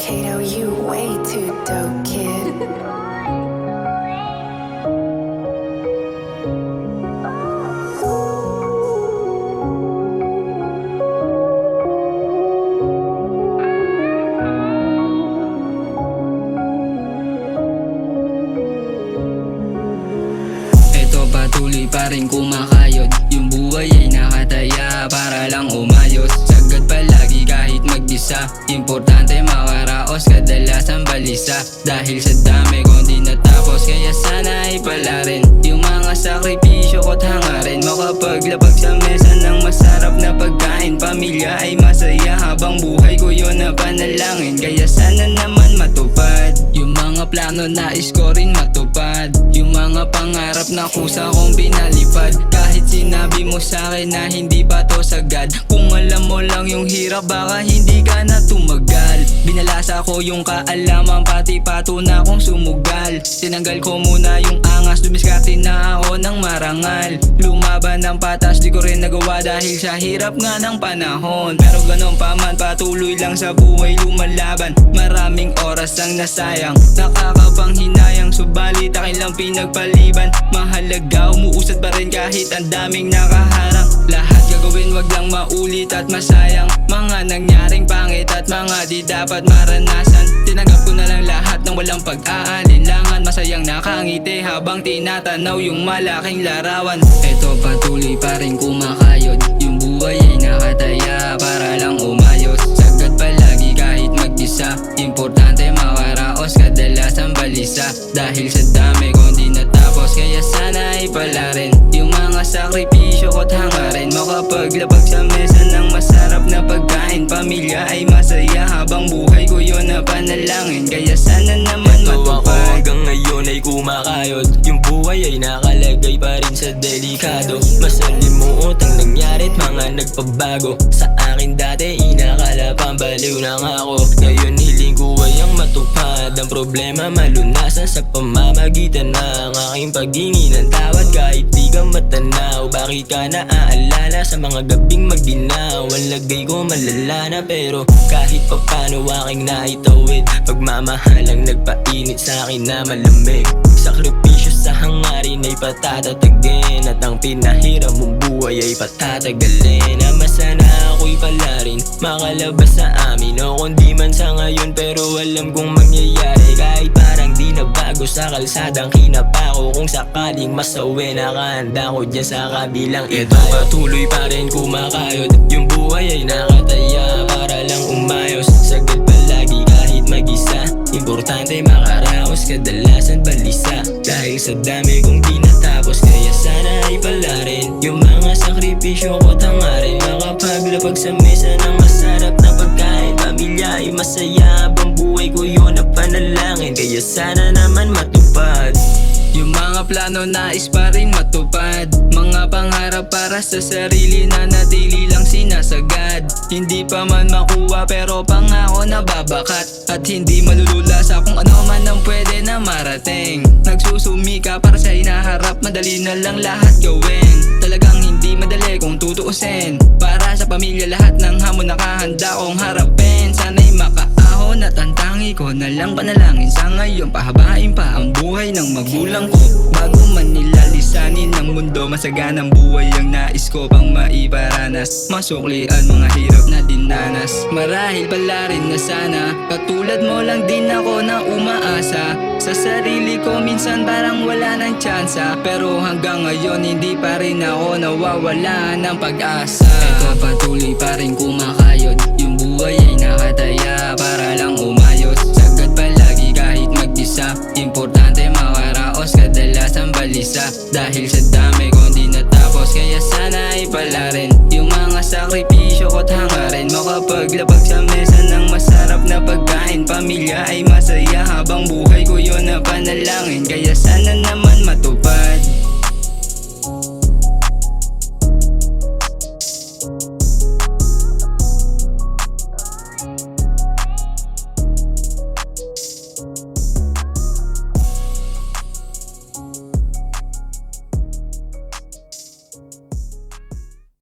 Kato, you way too dope, kid. Eto patuloy pa rin kumakayod. Yung buhay ay nakataya para lang umayos. Sagad palagi kahit mag-isa. Importante makaraos, kadalasan balisa. Dahil sa dami kong di natapos, kaya sana ay pala rin yung mga sakripisyo ko't hangarin. Makapaglapag sa mesa ng masarap na pagkain. Pamilya ay masaya habang buhay ko yun na panalangin. Kaya sana naman matupad yung mga plano nais ko rin matupad. Yung mga pangarap na kusa kong pinalipad. Kahit sinabi mo sa'kin na hindi pa to sagad, kung alam mo lang yung hirap baka hindi ka na tumagal. Binalasa ko yung kaalaman pati pato na kong sumugal. Tinanggal ko muna yung angas, dumiskarte na ako ng marangal. Lumaban ng patas di ko rin nagawa dahil sa hirap nga ng panahon. Pero ganon pa man patuloy lang sa buhay lumalaban. Maraming oras ang nasayang, nakakapanghinayang, subalit akin lang pinagpaliban. Mahalaga umuusad pa rin kahit ang daming nakaharang. Lahat gagawin wag lang maulit at masayang. Mga nangyaring pangit at mga di dapat maranasan. Tinanggap ko na lang lahat ng walang pag-aalinlangan. Masayang nakangiti habang tinatanaw yung malaking larawan. Eto patuloy pa rin kumakayod. Yung buhay ay nakataya para lang umayos. Sagad palagi kahit mag-isa. Importante makaraos, kadalasan balisa. Dahil sa dami kong di natapos, kaya sana ay pala rin yung mga sakripisyo ko't hangarin. Makapaglapag sa mesa ng masarap na pagkain. Pamilya ay masaya habang buhay ko yun na panalangin. Kaya sana naman matupad. Ako hanggang ngayon ay kumakayod. Yung buhay ay nakalagay pa rin sa delikado. Masalimuot ang nangyarit, mga nagpabago. Sa akin dati inakala pambaliw na nga ako. Ngayon hiling ko ay ang matupad. Ang problema malunasan sa pamamagitan ng aking paghingi ng tawad. Kahit di ka matanaw, bakit ka naaalala sa mga gabing magdinaw? Ang lagay ko malala na pero kahit papano aking naitawid. Pagmamahalang nagpainit sa akin na malamig. Sakripisyo sa hangarin ay patatatagin. At ang pinahiram mong buhay ay patatagalin. Ama sana ako'y pala rin makalabas sa amin. O kundi man sa ngayon pero alam kong mangyayari. Kahit parang di na bago sa kalsadang kinapa ko. Kung sakaling masawi nakahanda ko dyan sa kabilang ito. Patuloy pa rin kumakayod. Yung buhay ay nakataya para lang umayos. Sagad palagi kahit mag-isa. Importante makaraos, kadalasan balisa. Dahil sa dami kong di natapos, kaya sana ay pala rin yung mga sakripisyo ko't hangarin. Makapaglapag sa mesa ng masarap na pagkain. Pamilya ay masaya habang buhay ko yun na panalangin. Kaya sana naman matupad yung mga plano nais pa rin matupad. Mga pangarap para sa sarili na natili lang sinasagad. Hindi pa man makuha pero pangako na babakat. At hindi malulula sa kung ano man ang pwede na marating. Nagsusumika para sa hinaharap, madali na lang lahat gawin. Talagang hindi madali kung tutuusin. Para sa pamilya lahat ng hamon nakahanda kong harapin. Sana'y makaahon at ang tangi ko na lang panalangin. Sa ngayon pahabain pa ang buhay ng magulang ko. Bago man nila lisanin ng mundo, masaganang buhay ang nais ko pang maiparanas. Masuklian mga hirap na dinanas. Marahil pala rin na sana katulad mo lang din ako na umaasa. Sa sarili ko minsan parang wala ng tsansa. Pero hanggang ngayon hindi pa rin ako nawawala ng pag-asa. Eto patuloy pa rin kumakayod. Yung buhay ay nakataya para lang umayos. Sagad palagi kahit mag-isa. Importante makaraos, kadalasan balisa. Dahil sa dami kong di natapos, kaya sana ay pala rin yung mga sakripisyo ko't hangarin. Makapaglapag sa